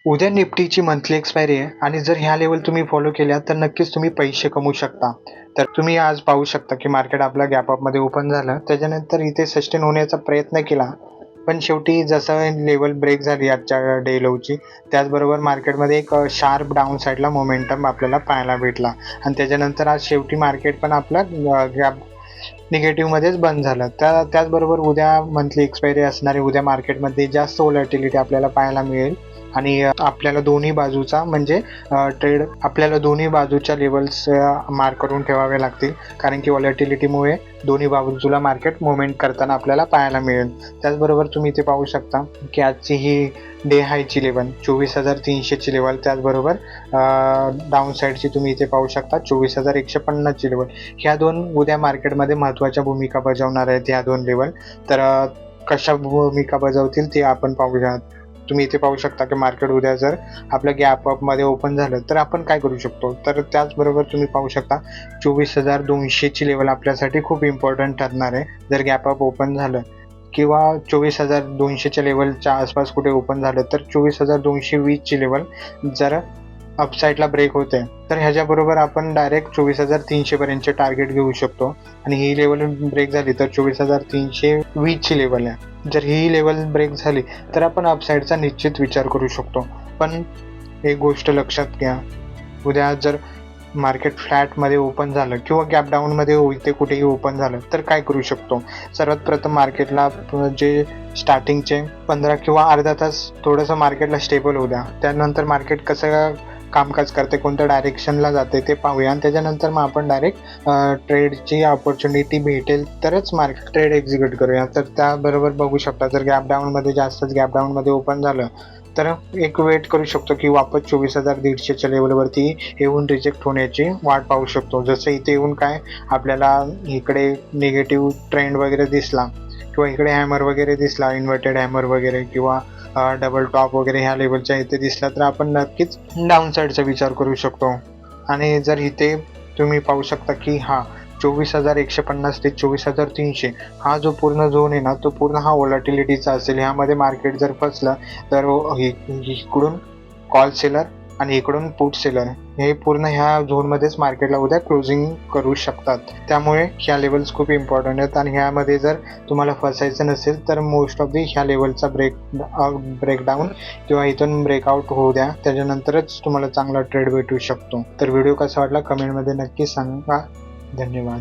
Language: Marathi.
उद्या निफ्टीची मंथली एक्सपायरी आहे आणि जर ह्या लेवल तुम्ही फॉलो केल्या तर नक्कीच तुम्ही पैसे कमवू शकता. तर तुम्ही आज पाहू शकता की मार्केट आपला गॅप अपमध्ये ओपन झालं, त्याच्यानंतर इथे सस्टेन होण्याचा प्रयत्न केला, पण शेवटी जसं लेवल ब्रेक झाली आजच्या डे लोची, त्याचबरोबर मार्केटमध्ये एक शार्प डाऊन साईडला मोमेंटम आपल्याला पाहायला भेटला आणि त्याच्यानंतर आज शेवटी मार्केट पण आपला गॅप निगेटिव्हमध्येच बंद झालं. त्याचबरोबर उद्या मंथली एक्सपायरी असणारे उद्या मार्केटमध्ये जास्त व्होलॅटिलिटी आपल्याला पाहायला मिळेल आणि आपल्याला दोन्ही बाजूचा म्हणजे ट्रेड आपल्याला दोन्ही बाजूच्या लेवल्स मार्क करून ठेवावे लागतील, कारण की व्हॉलॅटिलिटीमुळे दोन्ही बाजूला मार्केट मुवमेंट करताना आपल्याला पाहायला मिळेल. त्याचबरोबर तुम्ही इथे पाहू शकता की आजची ही डे हायची लेवल 24,300ची लेवल, त्याचबरोबर डाऊन साईडची तुम्ही इथे पाहू शकता 24,150ची लेवल. ह्या दोन उद्या मार्केटमध्ये महत्त्वाच्या भूमिका बजावणार आहेत ह्या दोन लेवल. तर कशा भूमिका बजावतील ते आपण पाहूयात. तुम्ही इथे पाहू शकता की मार्केट उद्या जर आपलं गॅप अपमध्ये ओपन झालं तर आपण काय करू शकतो. तर त्याचबरोबर तुम्ही पाहू शकता 24,200ची लेवल आपल्यासाठी खूप इम्पॉर्टंट ठरणार आहे. जर गॅप अप ओपन झालं किंवा 24,200च्या लेवलच्या आसपास कुठे ओपन झालं तर 24,220ची लेवल जर अपसाईडला ब्रेक होते तर ह्याच्याबरोबर आपण डायरेक्ट 24,300पर्यंतचे टार्गेट घेऊ शकतो आणि ही लेवल ब्रेक झाली तर 24,320ची लेवल आहे. जर ही लेवल ब्रेक झाली तर आपण अपसाईडचा निश्चित विचार करू शकतो. पण एक गोष्ट लक्षात घ्या, उद्या जर मार्केट फ्लॅटमध्ये ओपन झालं किंवा गॅप डाऊनमध्ये इथे कुठेही ओपन झालं तर काय करू शकतो. सर्वात प्रथम मार्केटला जे स्टार्टिंगचे 15 किंवा अर्धा तास थोडंसं मार्केटला स्टेबल होऊ द्या. त्यानंतर मार्केट कसं कामकाज करते, कोणत्या डायरेक्शनला जाते ते पाहूया आणि त्याच्यानंतर मग आपण डायरेक्ट ट्रेडची ऑपॉर्च्युनिटी भेटेल तरच मार्केट ट्रेड एक्झिक्यूट करूया. तर त्याबरोबर बघू शकता जर गॅप डाऊनमध्ये जास्तच गॅप डाऊनमध्ये ओपन झालं तर एक वेट करू शकतो की वापस 24,150च्या लेवलवरती येऊन रिजेक्ट होण्याची वाट पाहू शकतो. जसं इथे येऊन काय आपल्याला इकडे निगेटिव्ह ट्रेंड वगैरे दिसला किंवा इकडे हॅमर वगैरे दिसला, इन्व्हर्टेड हॅमर वगैरे किंवा डबल टॉप वगैरे ह्या लेवलच्या इथे दिसला तर आपण नक्कीच डाऊन साईडचा विचार करू शकतो. आणि जर इथे तुम्ही पाहू शकता की 24,150 ते 24,300 हा जो पूर्ण झोन आहे ना, तो पूर्ण हा व्होलॅटिलिटीचा असेल. ह्यामध्ये मार्केट जर फसलं तर इकडून कॉल सेलर आणि इकडून पुट सेलर हे पूर्ण ह्या झोनमध्येच मार्केटला उद्या क्लोजिंग करू शकतात. त्यामुळे ह्या लेवल्स खूप इम्पॉर्टंट आहेत आणि ह्यामध्ये जर तुम्हाला फसायचं नसेल तर मोस्ट ऑफ ह्या लेवलचा ब्रेकडाऊन किंवा इथून ब्रेकआउट होऊ द्या, त्याच्यानंतरच तुम्हाला चांगला ट्रेड भेटू शकतो. तर व्हिडिओ कसा वाटला कमेंटमध्ये नक्की सांगा. धन्यवाद.